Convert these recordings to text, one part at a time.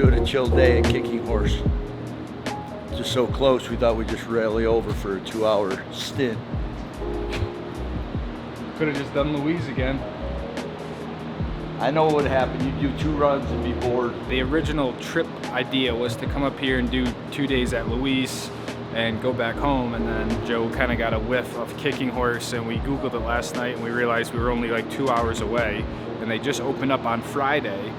doing a chill day at Kicking Horse. Just so close, we thought we'd just rally over for a 2-hour stint. Could have just done Louise again. I know what would happen. You'd do 2 runs and be bored. The original trip idea was to come up here and do 2 days at Louise and go back home, and then Joe kind of got a whiff of Kicking Horse, and we Googled it last night and we realized we were only like 2 hours away, and they just opened up on Friday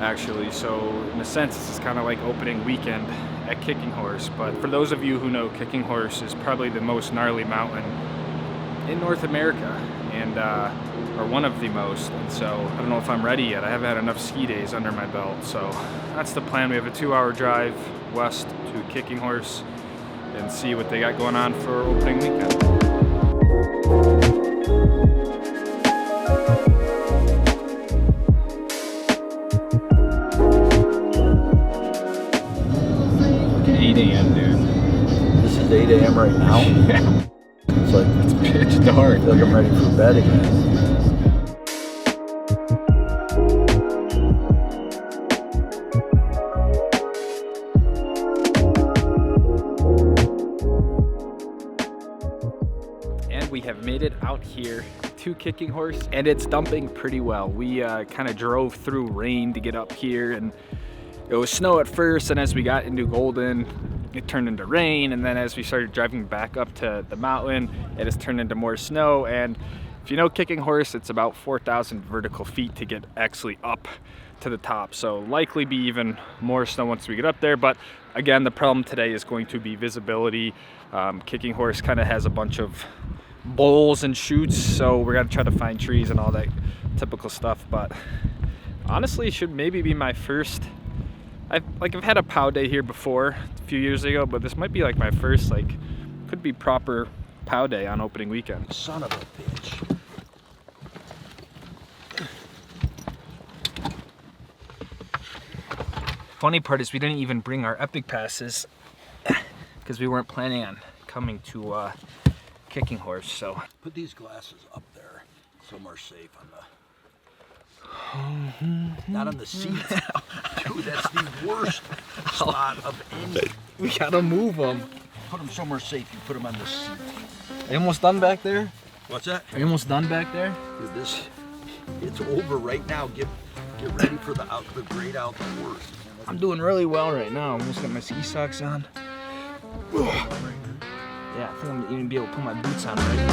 actually, so in a sense this is kind of like opening weekend at Kicking Horse. But for those of you who know, Kicking Horse is probably the most gnarly mountain in North America, and or one of the most, and so I don't know if I'm ready yet. I haven't had enough ski days under my belt, so that's the plan. We have a 2-hour drive west to Kicking Horse and see what they got going on for opening weekend. It's 8 a.m. dude. This is 8 a.m. right now? Yeah. It's like, it's pitch dark. I feel like I'm ready for bed again. We have made it out here to Kicking Horse, and it's dumping pretty well. We kind of drove through rain to get up here, and it was snow at first, and as we got into Golden it turned into rain, and then as we started driving back up to the mountain it has turned into more snow. And if you know Kicking Horse, it's about 4,000 vertical feet to get actually up to the top, so likely be even more snow once we get up there. But again, the problem today is going to be visibility. Kicking Horse kind of has a bunch of bowls and chutes, so we're gonna try to find trees and all that typical stuff. But honestly, it should maybe be my first. I've had a POW day here before a few years ago, but this might be like my first, like, could be proper POW day on opening weekend. Son of a bitch. Funny part is we didn't even bring our Epic passes because we weren't planning on coming to Kicking Horse. So put these glasses up there somewhere safe on the not on the seat. Dude, that's the worst spot of any. We gotta move them. Put them somewhere safe. You put them on the seat. Are you almost done back there? What's that? Are you almost done back there? Dude, it's over right now. Get ready for the great outdoors. I'm doing really well right now. I'm almost got my ski socks on. Yeah, I think I'm gonna even be able to put my boots on right now.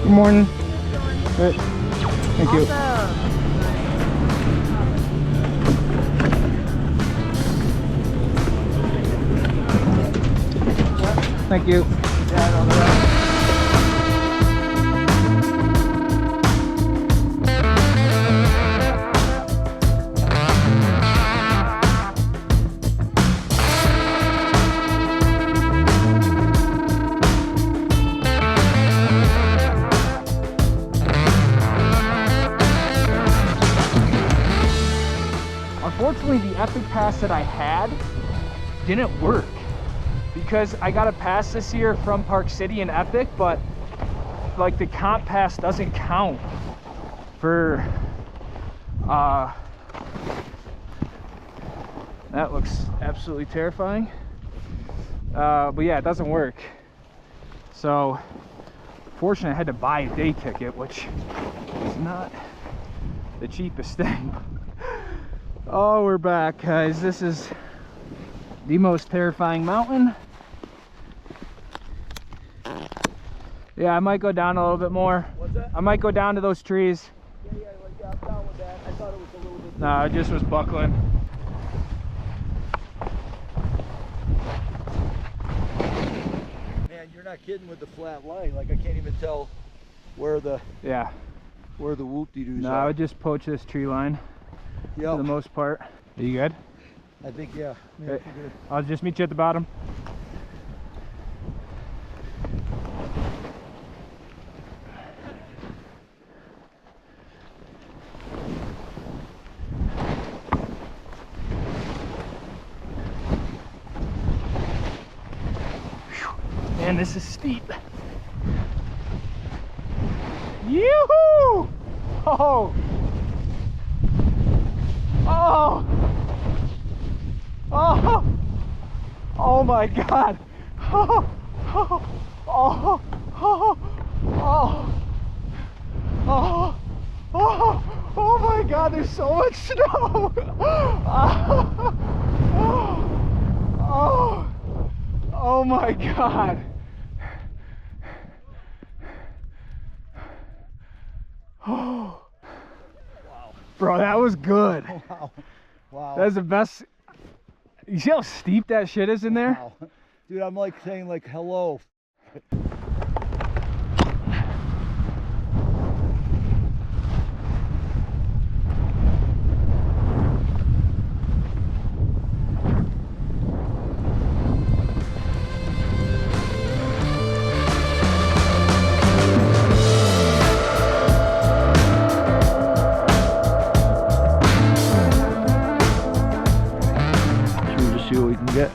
Good morning. Good. Thank you. Thank you. Unfortunately, the Epic Pass that I had didn't work because I got a pass this year from Park City and Epic, but like the comp pass doesn't count for that looks absolutely terrifying. But yeah, it doesn't work. So fortunately I had to buy a day ticket, which is not the cheapest thing. Oh, we're back, guys. This is the most terrifying mountain. Yeah, I might go down a little bit more. What's that? I might go down to those trees. Yeah, I'm down with that. I thought it was a little bit. No, it just was buckling. Man, you're not kidding with the flat line. Like I can't even tell where the where the whoop-de-doos No, are. I would just poach this tree line for the most part. Are you good? I think, yeah. Okay. I'll just meet you at the bottom. Man, this is steep. Yoo-hoo! Oh! Oh! Oh! Oh my God! Oh! Oh! Oh! Oh! Oh! Oh! Oh! Oh my God! There's so much snow! Oh! Oh! Oh my God! Oh! Wow. Bro, that was good. Wow. Wow. That's the best. You see how steep that shit is in there? Wow. Dude, I'm like saying like hello. Should we just see what we can get?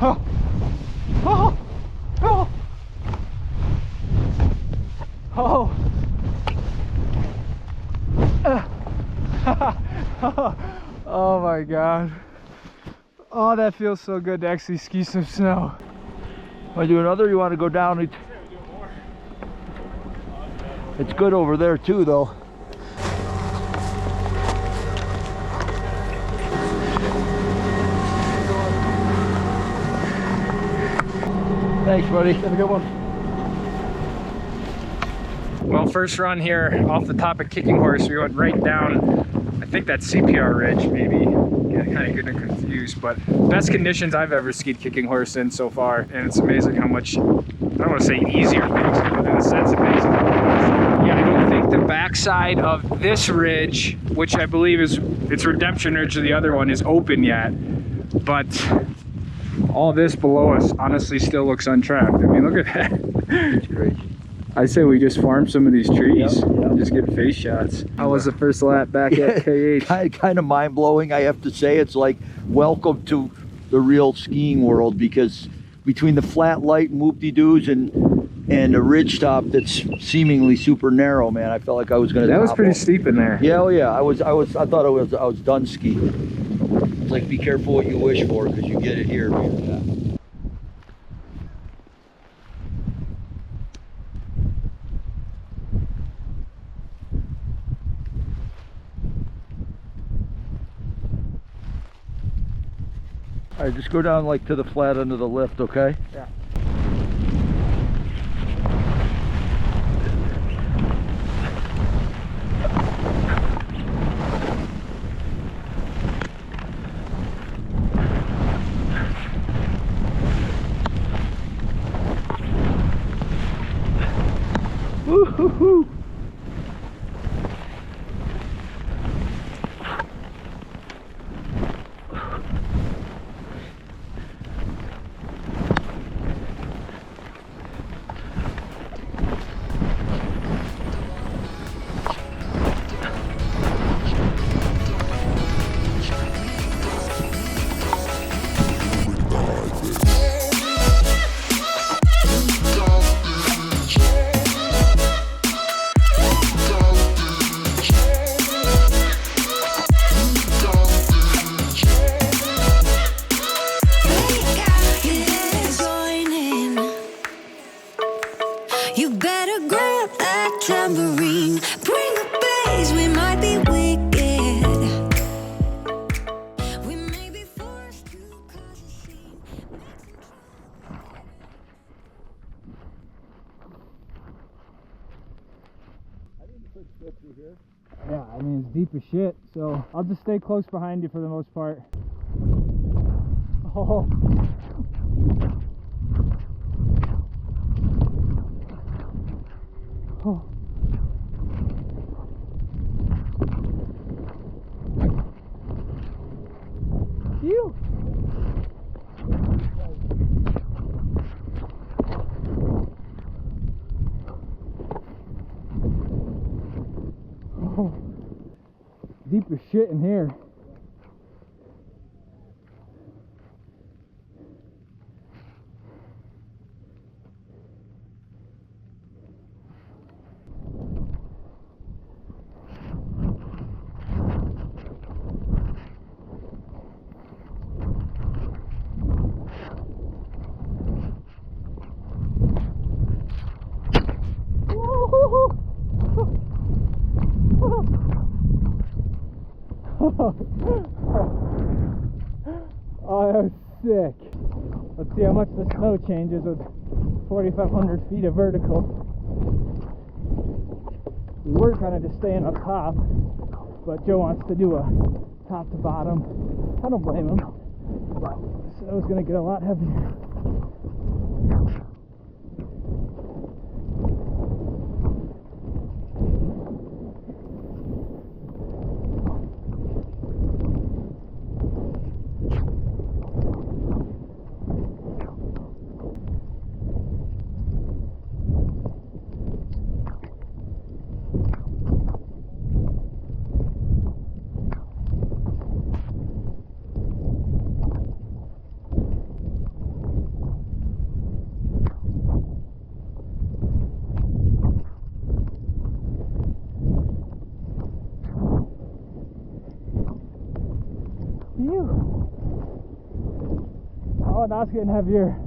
Oh. Oh. Oh. Oh. Oh my God. Oh, that feels so good to actually ski some snow. Want to do another? Or you want to go down? It's good over there too, though. Thanks, buddy. Have a good one. Well, first run here off the top of Kicking Horse, we went right down, I think that's CPR Ridge, maybe. Yeah, kind of getting confused, but best conditions I've ever skied Kicking Horse in so far, and it's amazing how much, I don't want to say easier it makes it, but in a sense it makes it. Yeah, I don't think the backside of this ridge, which I believe is, it's Redemption Ridge, or the other one, is open yet, but all this below us honestly still looks untrapped. I mean, look at that. It's crazy. I say we just farm some of these trees Yep. and just get face shots. How was the first lap back at KH? Kind of mind-blowing, I have to say. It's like, welcome to the real skiing world, because between the flat light and whoop-de-doos and a ridge top that's seemingly super narrow, man, I felt like I was gonna That was topple. pretty steep in there. Yeah, oh yeah, I thought I was done skiing. It's like, be careful what you wish for, because you get it here, man. All right, just go down like to the flat end of the lift, okay? Yeah. Woo-hoo-hoo. You better grab that tambourine. Bring the bass, we might be wicked. We may be forced to cause looks good through here. Yeah, I mean, it's deep as shit, so I'll just stay close behind you for the most part. Oh. Oh. Phew. Oh. Deep as shit in here. Oh, that was sick. Let's see how much the snow changes with 4,500 feet of vertical. We were kind of just staying up top, but Joe wants to do a top to bottom. I don't blame him, but the snow's going to get a lot heavier. Oh, now it's getting heavier.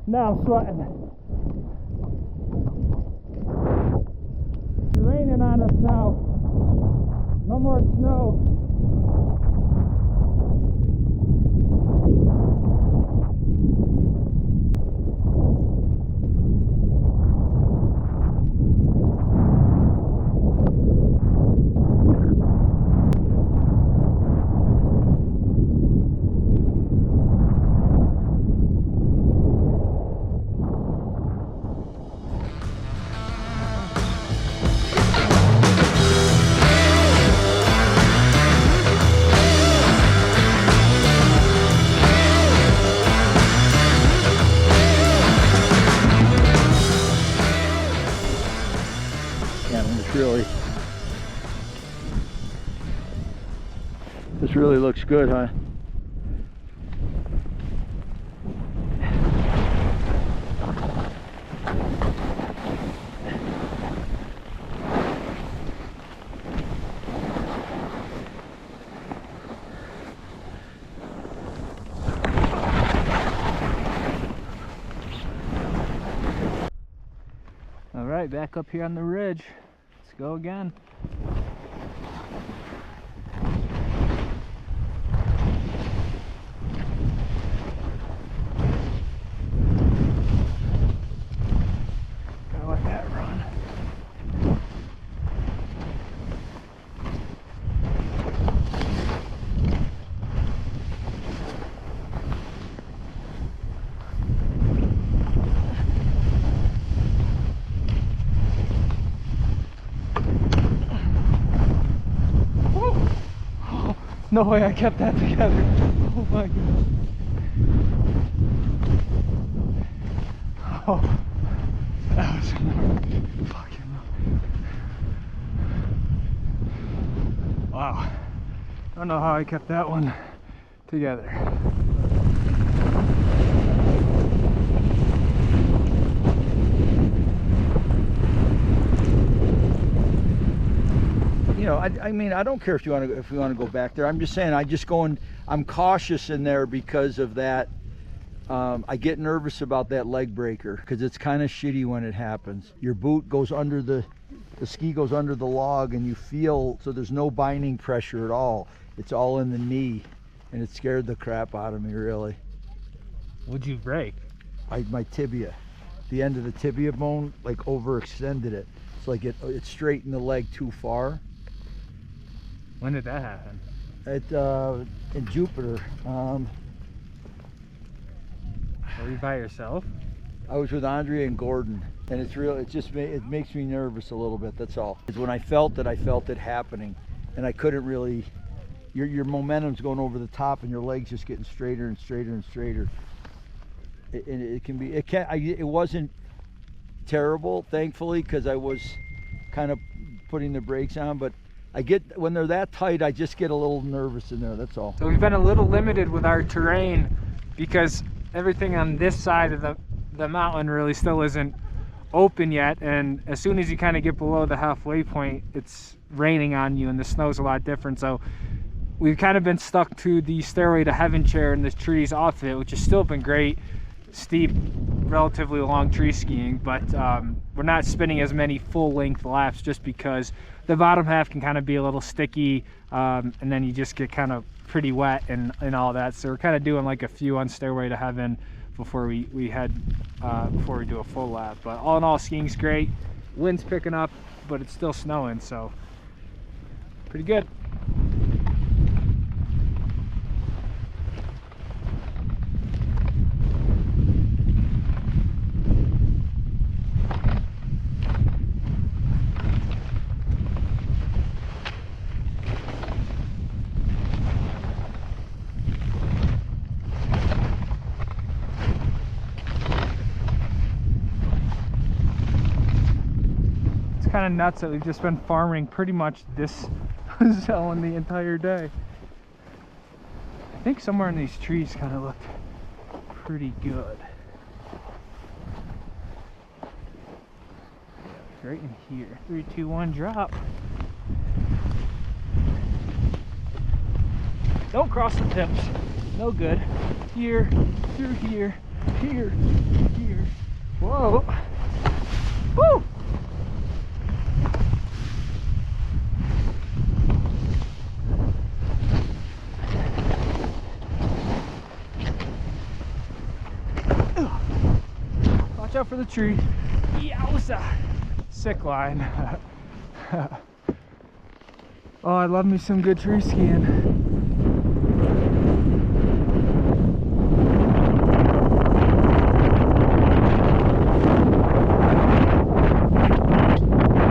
Now I'm sweating. It's raining on us now. No more snow. This really looks good, huh? All right, back up here on the ridge. Let's go again. Gotta let that run. No way I kept that together. Oh my god. Oh, that was fucking. Wow. I don't know how I kept that one together. You know, I mean, I don't care if we want to go back there. I'm just saying, I'm cautious in there because of that. I get nervous about that leg breaker because it's kind of shitty when it happens. Your boot goes under the ski goes under the log, and you feel, so there's no binding pressure at all. It's all in the knee, and it scared the crap out of me, really. What'd you break? My tibia. The end of the tibia bone, like, overextended it. It's like it straightened the leg too far. When did that happen? In Jupiter. Were you by yourself? I was with Andrea and Gordon, and it's real. It makes me nervous a little bit. That's all. When I felt it happening, and I couldn't really. Your momentum's going over the top, and your legs just getting straighter and straighter and straighter. It wasn't terrible, thankfully, because I was kind of putting the brakes on, but when they're that tight, I just get a little nervous in there, that's all. So we've been a little limited with our terrain because everything on this side of the mountain really still isn't open yet, and as soon as you kind of get below the halfway point, it's raining on you and the snow's a lot different. So we've kind of been stuck to the Stairway to Heaven chair and the trees off it, which has still been great. Steep, relatively long tree skiing, but we're not spinning as many full-length laps just because the bottom half can kind of be a little sticky, and then you just get kind of pretty wet and all that. So we're kind of doing like a few on Stairway to Heaven before we do a full lap. But all in all, skiing's great. Wind's picking up, but it's still snowing, so pretty good. Kind of nuts that we've just been farming pretty much this zone the entire day. I think somewhere in these trees kind of looked pretty good. Right in here. 3, 2, 1, drop. Don't cross the tips. No good. Here, through here, here, here. Whoa. Woo! Watch out for the tree. Yowza! Sick line. Oh, I love me some good tree skiing.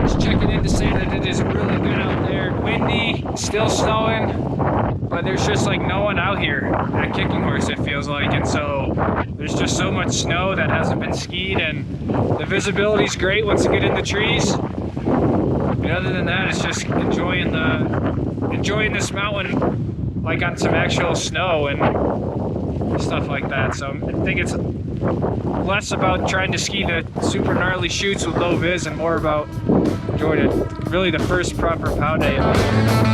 Just checking in to say that it is really good out there. Windy, still snowing, but there's just like no one out here at Kicking Horse, it feels like, and so there's just so much snow that hasn't been skied, and the visibility's great once you get in the trees. And other than that, it's just enjoying this mountain like on some actual snow and stuff like that. So I think it's less about trying to ski the super gnarly chutes with low vis and more about enjoying it. Really the first proper POW day out here.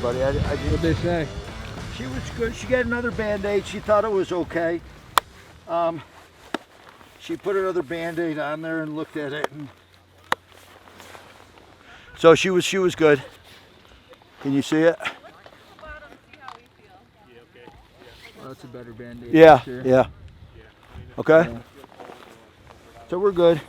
Buddy, What'd they say? She was good. She got another Band-Aid. She thought it was okay. She put another Band-Aid on there and looked at it, and so she was good. Can you see it? Well, that's a better Band-Aid. Yeah, sure. yeah. Okay. Yeah. So we're good.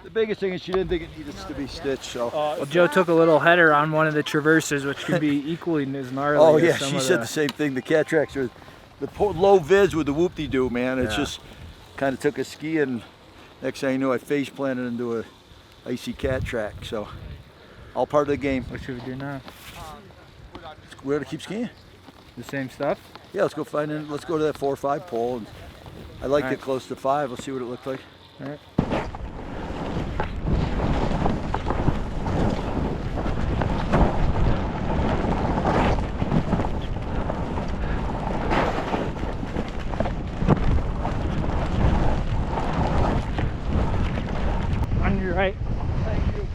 The biggest thing is she didn't think it needed to be stitched. So. Well, Joe took a little header on one of the traverses, which can be equally as gnarly. Oh as yeah, some she of said the same thing. The cat tracks are the low vis with the whoop-de-doo, man. It's just kind of took a ski, and next thing I knew, I face planted into a icy cat track. So all part of the game. What should we do now? We're gonna keep skiing. The same stuff? Yeah, let's go find it. Let's go to that 4 or 5 pole. And I liked it close to 5. Let's see what it looked like. All right. On your right. Thank you.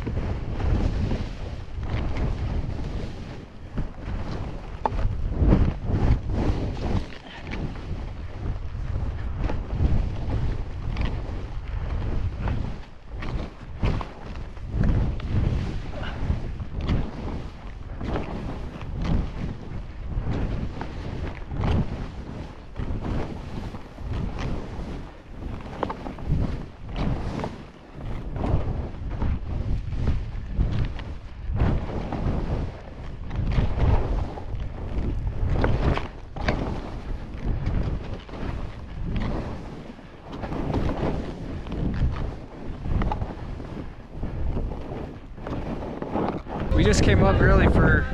We just came up really for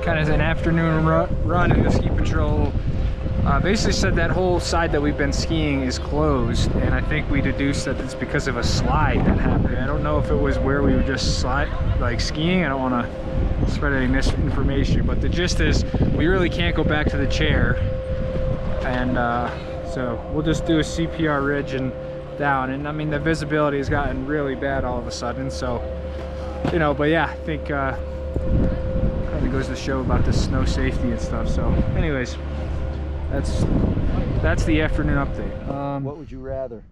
kind of an afternoon run in the ski patrol. Basically said that whole side that we've been skiing is closed, and I think we deduced that it's because of a slide that happened. I don't know if it was where we were just skiing. I don't want to spread any misinformation, but the gist is we really can't go back to the chair, and so we'll just do a CPR ridge and down. And I mean, the visibility has gotten really bad all of a sudden, so you know, but yeah, I think kind of goes to show about the snow safety and stuff. So anyways, that's the afternoon update. What would you rather?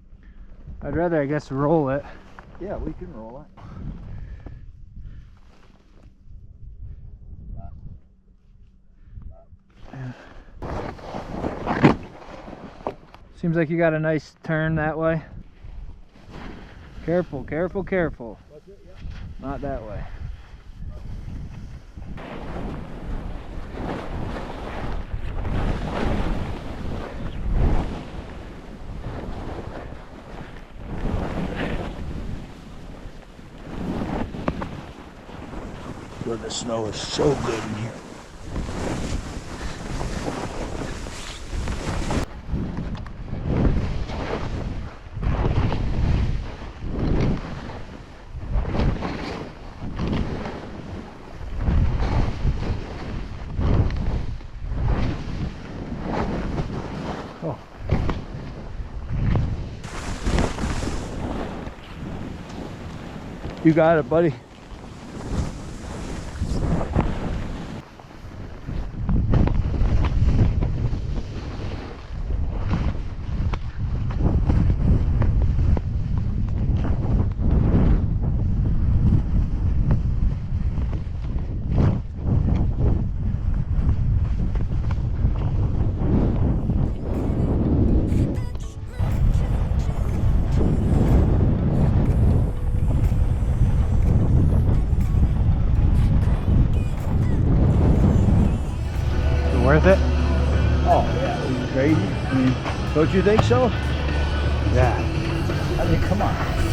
I'd rather, I guess, roll it. Yeah, we can roll it. Seems like you got a nice turn that way. Careful, careful, careful. Not that way. Where the snow is so good in here. Oh. You got it, buddy. Worth it? Oh, yeah, it was crazy. I mean, don't you think so? Yeah. I mean, come on.